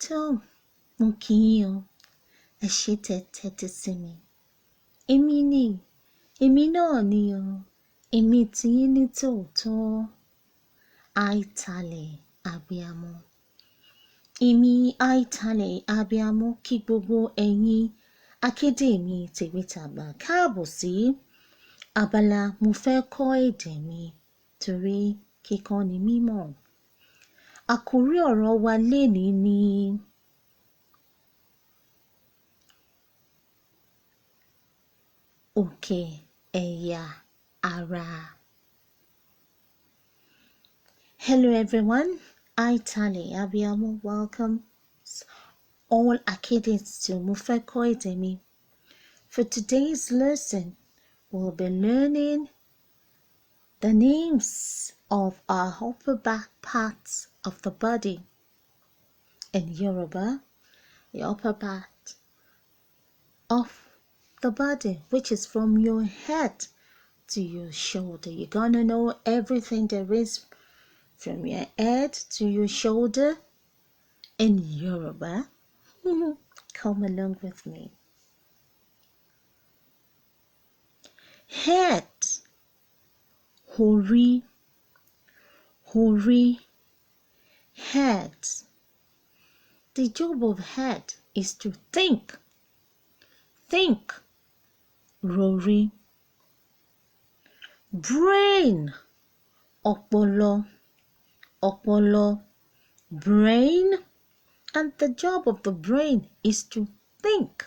tó mo kí yín o, ẹ ṣé tẹ́tí sí mi. Èmi náà ni o, èmi tiyín ní tòótọ́, àìtàlẹ̀ abiyamọ. Èmi àìtàlẹ̀ abiyamọ kí gbogbo ẹ̀yin akéde mi tèwétàgbà káàbọ̀ sí abala Mofeko Ede Mi torí kíkọ́ ni mímọ̀. Àkòrí ọ̀rọ̀ wa lénìí ni Oke Eya Ara. Hello everyone, Aitale Abiyamo welcomes all Akedes to Mofeko Ede Mi. For today's lesson, we'll be learning the names of our upper back parts of the body. In Yoruba, the upper part of the body, which is from your head to your shoulder. You're gonna know everything there is from your head to your shoulder in Yoruba. Come along with me. Head, hori, head. The job of head is to think, rori. Brain, ọpọlọ, brain. And the job of the brain is to think,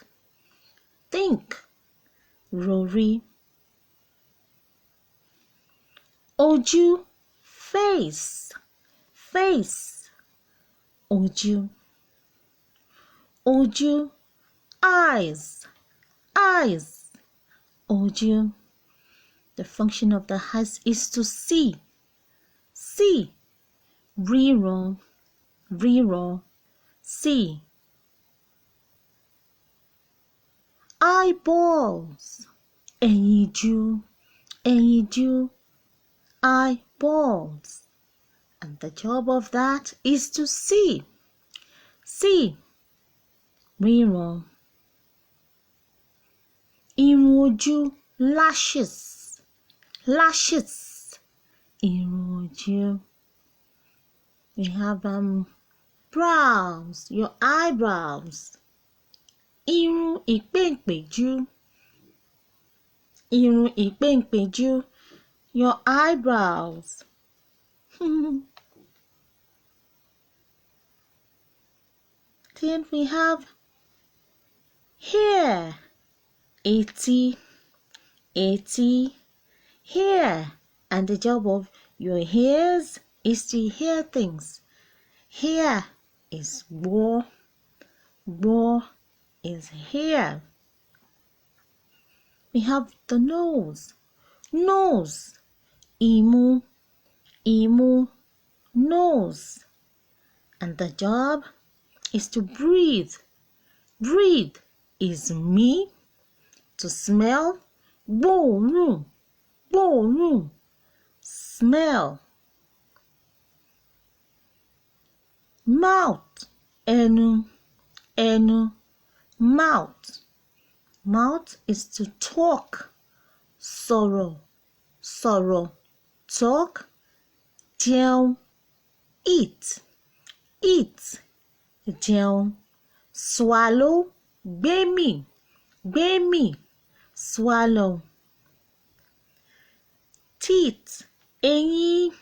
rori. Ojú, face, ojú. Ojú, eyes, ojú. The function of the eyes is to see, ríran, see. Eyeballs, ẹyinjú, eyeballs. And the job of that is to see, ríran. Irun ojú, lashes, irun ojú. We have brows, your eyebrows. Irun ìpéǹpéjú, your eyebrows. Then we have hair, etí, hair. And the job of your hairs is to hear things. Hair is gbọ́ is hair. We have the nose, imú, nose. And the job is to breathe. Breathe is mí, to smell, gbóòórùn, smell. Mouth, ẹnu, mouth is to talk, sọ̀rọ̀, talk. Jẹun, eat, jẹun. Swallow, gbémì, swallow. Teeth, eyín,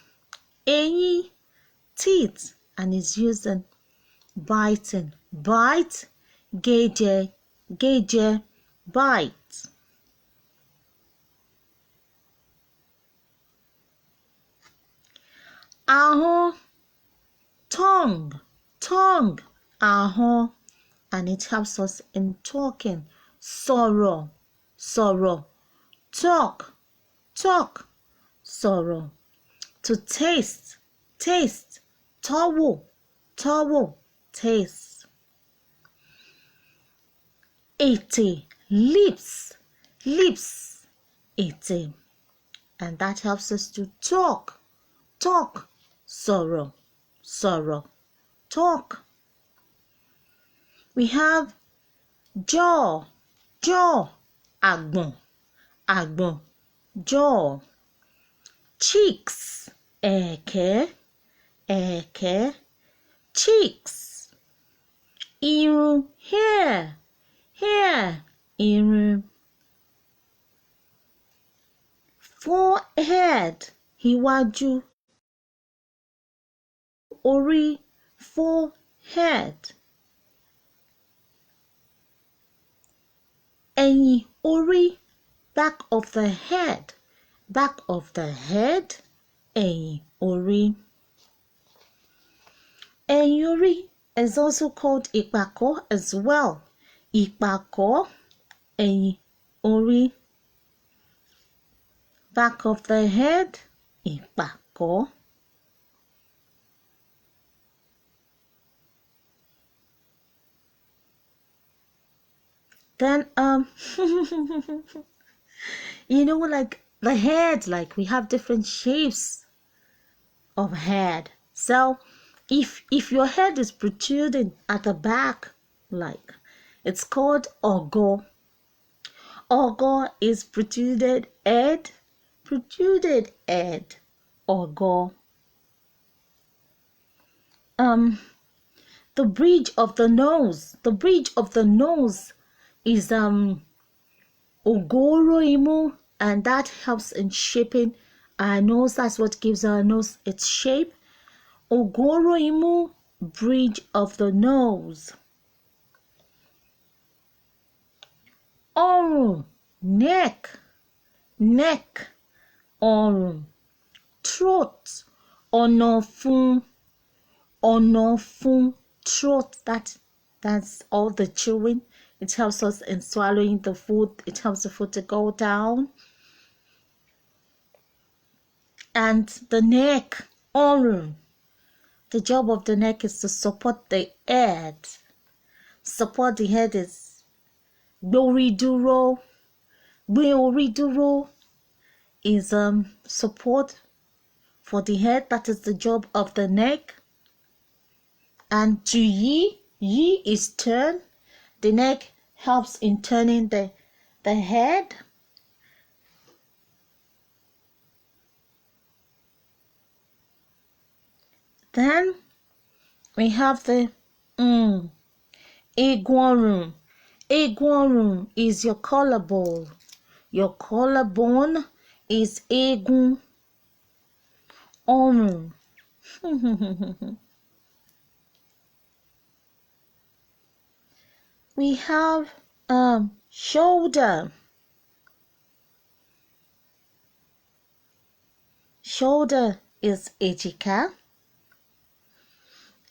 teeth, and is used in biting, bite, gé jẹ, bite. Ahọ́n, tongue, ahọ́n, and it helps us in talking. Sọ̀rọ̀, talk, sọ̀rọ̀. To taste, tọ́wò, taste. Ètè, lips, ètè. And that helps us to talk, sọ̀rọ̀, talk. We have jaw, agbon, jaw. Cheeks, eke, cheeks. Irun, hair, irun. Forehead, iwájú, orí, forehead. Ẹ̀yìn orí, back of the head, ẹ̀yìn orí. Ẹ̀yìn orí is also called ìpàkọ́ as well. Ìpàkọ́, ẹ̀yìn orí. Back of the head, ìpàkọ́. Then you know, like the head, like we have different shapes of head. So if your head is protruding at the back, like it's called ogo. Ogo is protruded head, ogo. The bridge of the nose is ogoro imu, and that helps in shaping our nose. That's what gives our nose its shape. Ogoro imu, bridge of the nose. Ọrùn, neck, ọrùn. Throat, ọ̀nàfun, throat. That's all the chewing. It helps us in swallowing the food. It helps the food to go down. And the neck, ọrùn. The job of the neck is to support the head. Support the head is gbé orí dúró is support for the head. That is the job of the neck. And to yi is turn. The neck helps in turning the head. Then we have the egun ọrùn is your collarbone. Your collarbone is egun ọrùn. We have shoulder. Shoulder is èjìká.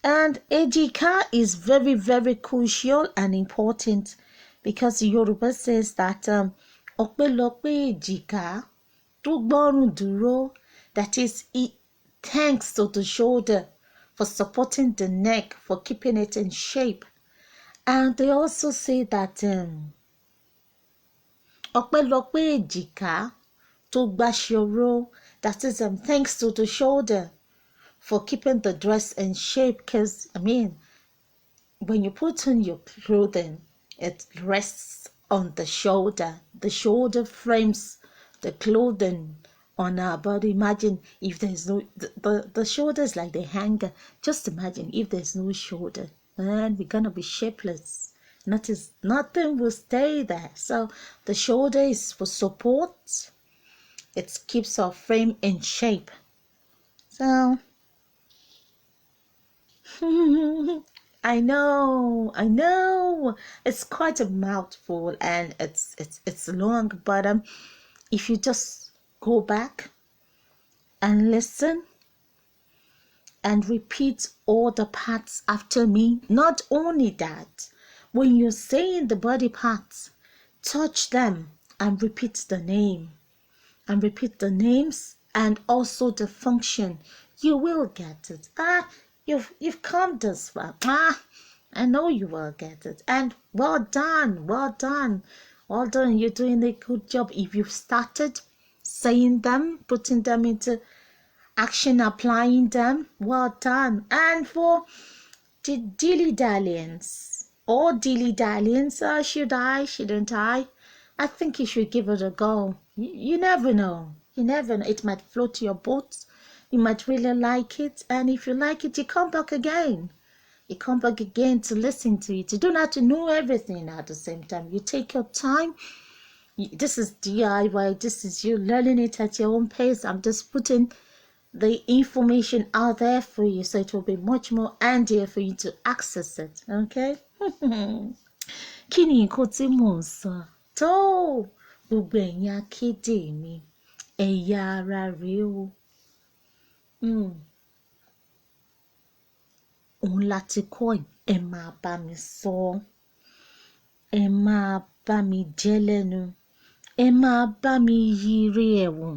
And èjìká is very, very crucial and important, because Yoruba says that ọpẹ́lọpẹ́ èjìká tó gbọ́rùn dúró. That is, it thanks to the shoulder for supporting the neck, for keeping it in shape. And they also say that ọpẹ́lọpẹ́ èjìká tó gbàṣọrò. That is, thanks to the shoulder for keeping the dress in shape. Because, I mean, when you put on your clothing, it rests on the shoulder. The shoulder frames the clothing on our body. Imagine if there's no, the shoulder is like the hanger. Just imagine if there's no shoulder, then we're gonna be shapeless. Nothing will stay there. So the shoulder is for support. It keeps our frame in shape. So I know it's quite a mouthful, and it's long, but if you just go back and listen and repeat all the parts after me. Not only that, when you're saying the body parts, touch them and repeat the name, and repeat the names and also the function. You will get it. You've come this far. I know you will get it. And well done. You're doing a good job. If you've started saying them, putting them into action, applying them, well done. And for the dilly-dalliance or dilly-dallying. So should I, shouldn't I? I think you should give it a go. You never know. You never know. It might float your boat. You might really like it. And if you like it, you come back again. You come back again to listen to it. You don't have to know everything at the same time. You take your time. This is DIY. This is you learning it at your own pace. I'm just putting the information out there for you, so it will be much more handier for you to access it. Okay? Kí ni nǹkan tí mò ń sọ? Tó gbogbo ẹ̀yin akéde mi, ẹ̀yà ara rèé o. Òun láti kọ́ ẹ máa bá mi sọ, ẹ máa bá mi jẹ́ lẹ́nu, ẹ máa bá mi yiri ẹ̀ wò.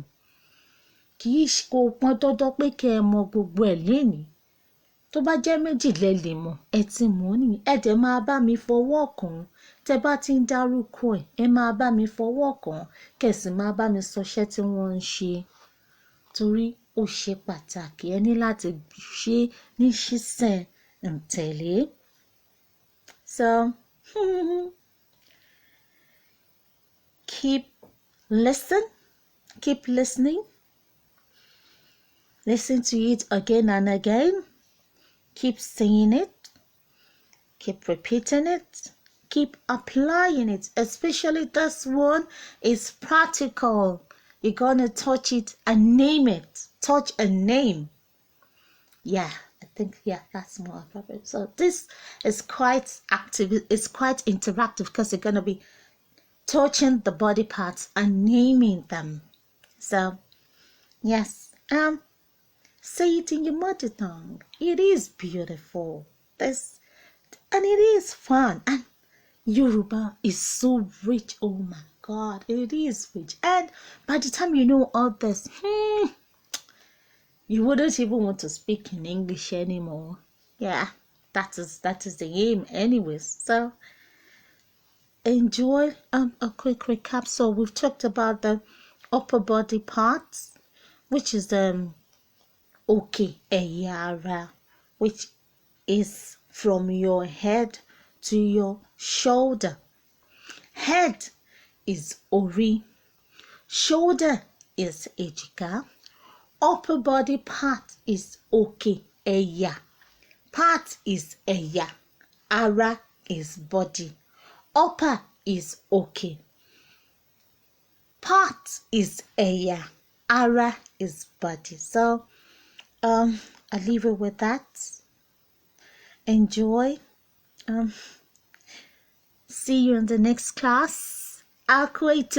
Kì í kò pọn dandan pé kẹ́ ẹ mọ gbogbo ẹ̀ lénìí. Tó bá jẹ́ méjì lẹ lè mọ̀, ẹ ti mọ̀ nìyí. Ẹ dẹ̀ máa bá mi fọwọ́ kàn án. Tẹ́ bá ti ń dárúkọ ẹ̀, ẹ máa bá mi fọwọ́ kàn án. Kẹ̀sì máa bá mi sọ iṣẹ́ tí wọ́n ń ṣe. Torí ó ṣe pàtàkì. Ẹ ní láti ṣe ní ṣísẹ̀ ń tẹ̀lé. So, keep listening. Listen to it again and again. Keep saying it. Keep repeating it. Keep applying it. Especially this one is practical. You're going to touch it and name it. Touch and name. Yeah, I think, that's more appropriate. So this is quite active. It's quite interactive because you're going to be touching the body parts and naming them. So, yes. Say it in your mother tongue. It is beautiful. And it is fun. And Yoruba is so rich. Oh my God, it is rich. And by the time you know all this, you wouldn't even want to speak in English anymore. Yeah, that is the aim anyways. So enjoy a quick recap. So we've talked about the upper body parts, which is Oke Eya Ara, which is from your head to your shoulder. Head is Ori, shoulder is Ejika, upper body part is Oke Eya, part is Eya, Ara is body, upper is Oke, part is Eya, Ara is body. So I'll leave it with that. Enjoy. See you in the next class. Akede.